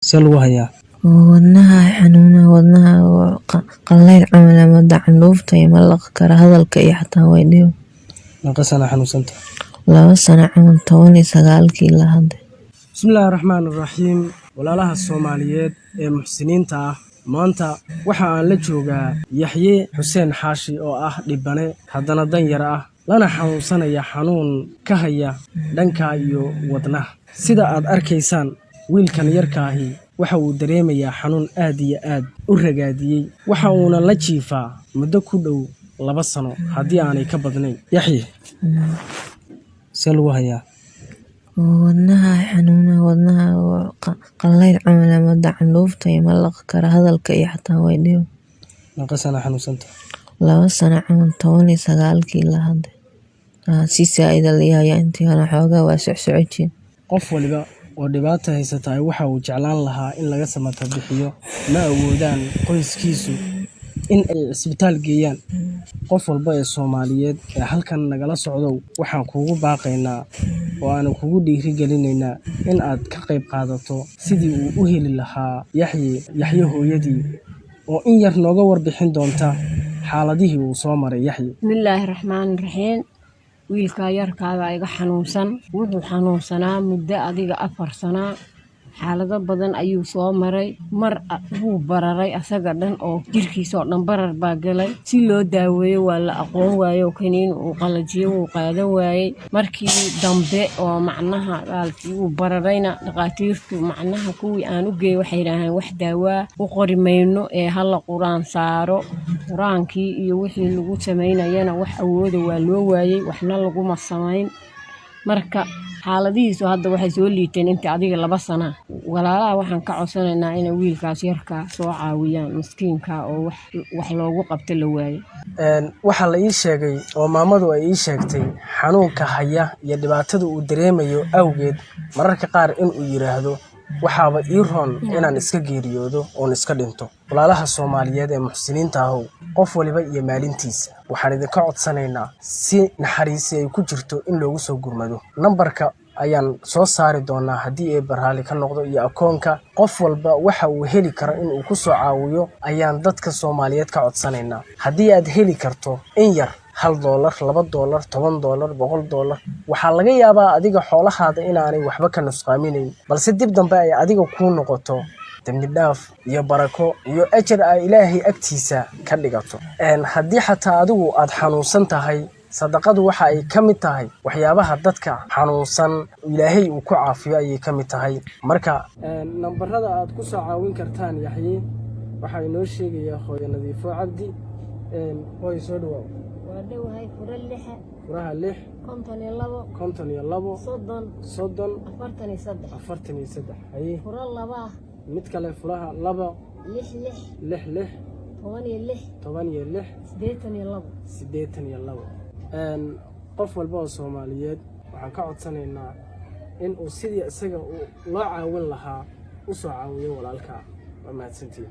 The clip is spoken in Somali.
salwahaya wadnaha xanuuna wadnaha qallayl camal ama dacanduufta iyo malaqa kara hadalka iyo xataa way dhibo naqasana xanuunsanta 2 sano camal 19 ilaa hadda. bismillaahi raxmaani raxiim. walaalaha Soomaaliyeed ee muxsiniinta ah, maanta waxa aan la joogaa Yaxye Xuseen Xaashi oo ah dhibane haddana danyar ah lana xanuunsanaya xanuun ka haya dhanka iyo wadnaha. sida aad arkaysaan, wiilkan yarkaahi waxa uu dareemayaa xanuun aad iyo aad u ragaadiyey, waxa uuna la jiifaa muddo ku dhow 2 sano haddii aanay ka badnayn. Yaxye salwahaya wadnaha xanuuna wadnaha qallayl camal ama dacanduufta iyo malaqa kara hadalka iyo xataa way dhibo naqasana xanuunsanta 2 sano camal 19 ilaa hadda. si saa'ida layaa intii hore xoogaa waa socsocodjin. qof waliba oo dhibaato haysata waxa uu jeclaan lahaa in laga samata bixiyo, ma awoodaan qoyskiisu in ay isbitaal geeyaan. qof walba ee Soomaaliyeed ee halkan nagala socdo, waxaan kuugu baaqaynaa oo aan kugu dhiirigelinaynaa in aad ka qayb qaadato sidii uu u heli lahaa Yaxye hooyadii oo in yar nooga warbixin doonta xaaladihii uu soo maray. Yaxye bismillaahi raxmaani raxiim. wiilka yarkaaga iga xanuunsan wuxuu xanuunsanaa muddo adiga 4 sano. xaalado badan ayuu soo maray. mar wuu bararay asaga dhan oo jirkiisa oo dhan barar baa galay. si loo daaweeyo waa la aqoon waayo, kaniin uu qalajiyo wuu qaadan waayey. markii dambe oo macnaha gaalkii uu bararayna dhaqaatiirtu macnaha kuwii aan u geeyey waxay yidhaaheen wax daawaa u qori mayno ee hala quraan saaro. quraankii iyo wixii lagu samaynayana wax awooda waa loo waayey, waxna laguma samayn. marka xaaladihiisu hadda waxay soo liiteen intii adiga 2 sano. walaalaha waxaan ka codsanaynaa inay wiilkaas yarka soo caawiyaan miskiinka oo wax loogu qabto la waayo. waxaa la ii sheegay oo maamadu ay ii sheegtay xanuunka haya iyo dhibaatada uu dareemayo awgeed mararka qaar inuu yiraahdo waxaaba ii roon inaan iska geeriyoodo oon iska dhinto. walaalaha Soomaaliyeed ee muxsiniinta ah, qof waliba iyo maalintiisa, waxaan idinka codsanaynaa si naxariis ay ku jirto in loogu soo gurmado. nambarka ayaan soo saari doonaa haddii ay baraali ka noqdo iyo akoonka. qof walba waxa uu heli karo in uu ku soo caawiyo ayaan dadka Soomaaliyeed ka codsanaynaa. haddii aad heli karto in yar $1, $2, $10, $100, waxaa laga yaabaa adiga xoolahaada inaanay waxba ka nusqaaminayn, balse dib dambe ay adiga kuu noqoto dembi dhaaf iyo barako iyo ajar ay Ilaahay agtiisa ka dhigato. haddii xataa adigu aad xanuunsan tahay, sadaqadu waxa ay ka mid tahay waxyaabaha dadka xanuunsan Ilaahay uu ku caafiyo ayay ka mid tahay. marka nambarada aad ku soo caawin kartaan Yaxye waxa inoo sheegaya hooyo Nadiifo Cabdi. hooyo soo dhawaad. waa dhawahay furaha 6 52 30 43. haye fura 2 mid kale furaha 2 6 16 82. qof walba oo Soomaaliyeed waxaan ka codsanaynaa in uu sidii isaga loo caawin lahaa u soo caawiyo walaalka. waa mahadsantiin.